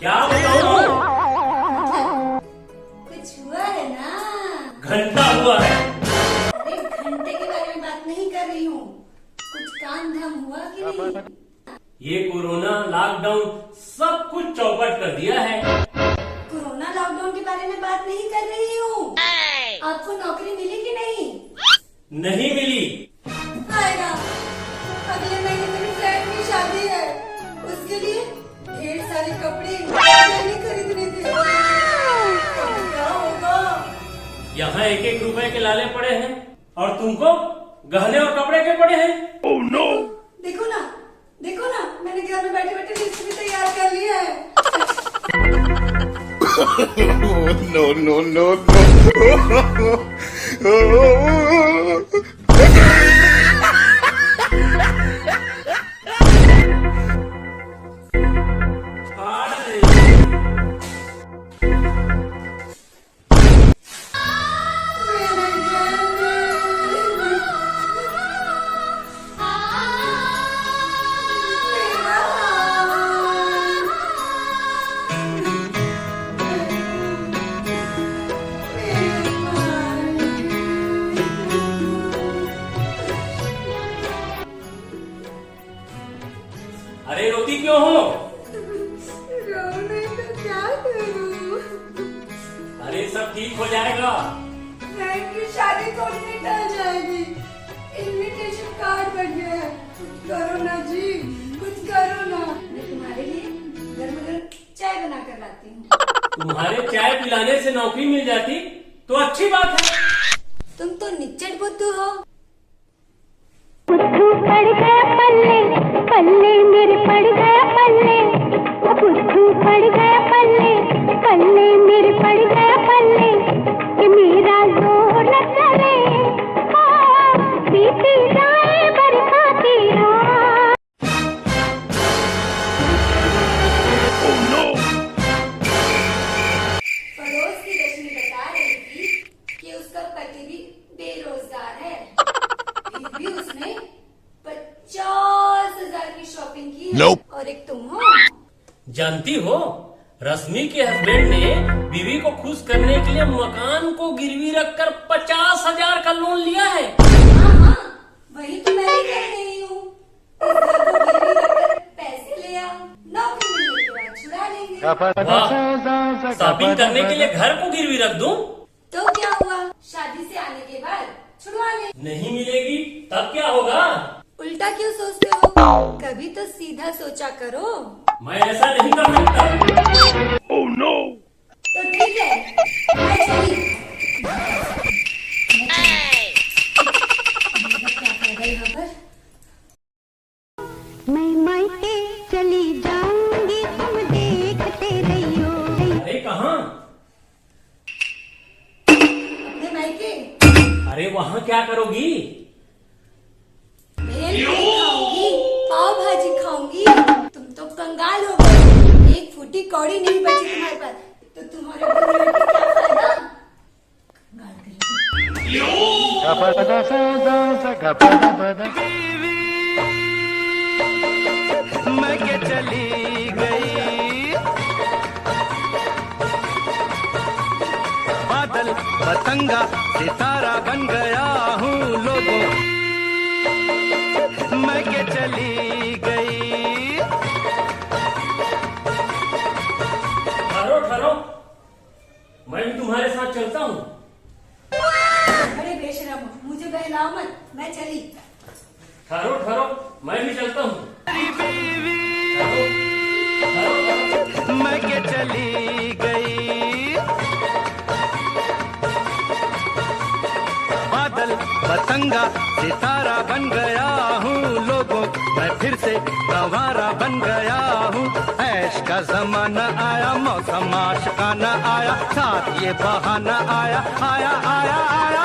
क्या बताऊं? कुछ हुआ है ना? घंटा हुआ है। अरे घंटे के बारे में बात नहीं कर रही हूँ, कुछ काम धाम हुआ कि नहीं? ये कोरोना लॉकडाउन सब कुछ चौपट कर दिया है। कोरोना लॉकडाउन के बारे में बात नहीं कर रही हूँ। आपको नौकरी मिली कि नहीं? नहीं मिली। आएगा, अगले महीने मेरी फ्रेंड की शादी है, उसके लिए ढेर सारे कपड़े मैंने खरीदने थे। क्या होगा? यहाँ एक एक रुपए के लाले पड़े हैं और तुमको गहने और कपड़े के पड़े हैं। Oh no! देखो ना, देखो ना, मैंने घर में बैठे बैठे लिस्ट भी तैयार कर लिया है। No, no, no, no. अरे रोती क्यों हो? रो नहीं तो क्या करूं? अरे सब ठीक हो जाएगा। फ्रेंड की शादी थोड़ी नहीं टल जाएगी। इनविटेशन कार्ड बन गया है। कुछ करो ना जी, कुछ करो ना। मैं तुम्हारे लिए गर्म गर्म चाय बना कर लाती हूँ। तुम्हारे चाय पिलाने से नौकरी मिल जाती तो अच्छी बात है। तुम तो निच्चट बुद्धू हो। बुद्धू पड़ गया पल्ले पल्ले मेरे पड़ गया पल्ले, बुद्धू पड़ गया पल्ले पल्ले मेरे पड़ गया पल्ले, कि मेरा जोर न चले बीती जाए बरसाती रात। Oh no! पड़ोस की रश्मि बता रही थी कि उसका पति भी बेरोजगार है, फिर भी उसने 50,000 की शॉपिंग की है। Nope. और एक तुम हो। जानती हो, रश्मि के हस्बैंड ने बीवी को खुश करने के लिए मकान को गिरवी रखकर 50,000 का लोन लिया है। हाँ हाँ, वही तो मैं भी कह रही हूँ। इस घर को गिरवी रखकर पैसे ले आओ, नौकरी मिलने के बाद छुड़ा लेंगे। वाह, शॉपिंग करने के लिए घर को गिरवी रख दूं? तो क्या हुआ, शादी से आने के बाद छुड़वा ले। नहीं मिलेगी तब क्या होगा? उल्टा क्यों सोचते हो? कभी तो सीधा सोचा करो। मैं ऐसा नहीं कर सकता। Oh no! तो ठीक है, मैं चली। क्या फायदा यहाँ पर? मैं मायके चली जाऊंगी तुम देखते रहियो। अरे कहाँ? अपने मायके अरे वहाँ क्या करोगी? भेलपूरी खाऊंगी, पाव भाजी खाऊंगी। तुम तो कंगाल हो गए, एक फूटी कौड़ी नहीं बची तुम्हारे पास, तो तुम्हारे बुरे का क्या फायदा? कंगाल मैं के चली गई, बादल पतंगा सितारा बन गया हूँ लोगों, मैं के चली गई। ठहरो ठहरो, मैं भी तुम्हारे साथ चलता हूँ। बड़े बेशरम हो, मुझे बहलाओ मत, मैं चली। ठहरो ठहरो, मैं भी चलता हूँ। ठहरो, ठहरो। मैं के चली गई, बादल पतंगा सितारा बन गया हूँ लोगों, मैं फिर से गंवारा बन गया हूँ। ऐश का जमाना आया, मौसम आशिकाना आया, साथ ये बहाना आया आया आया आया।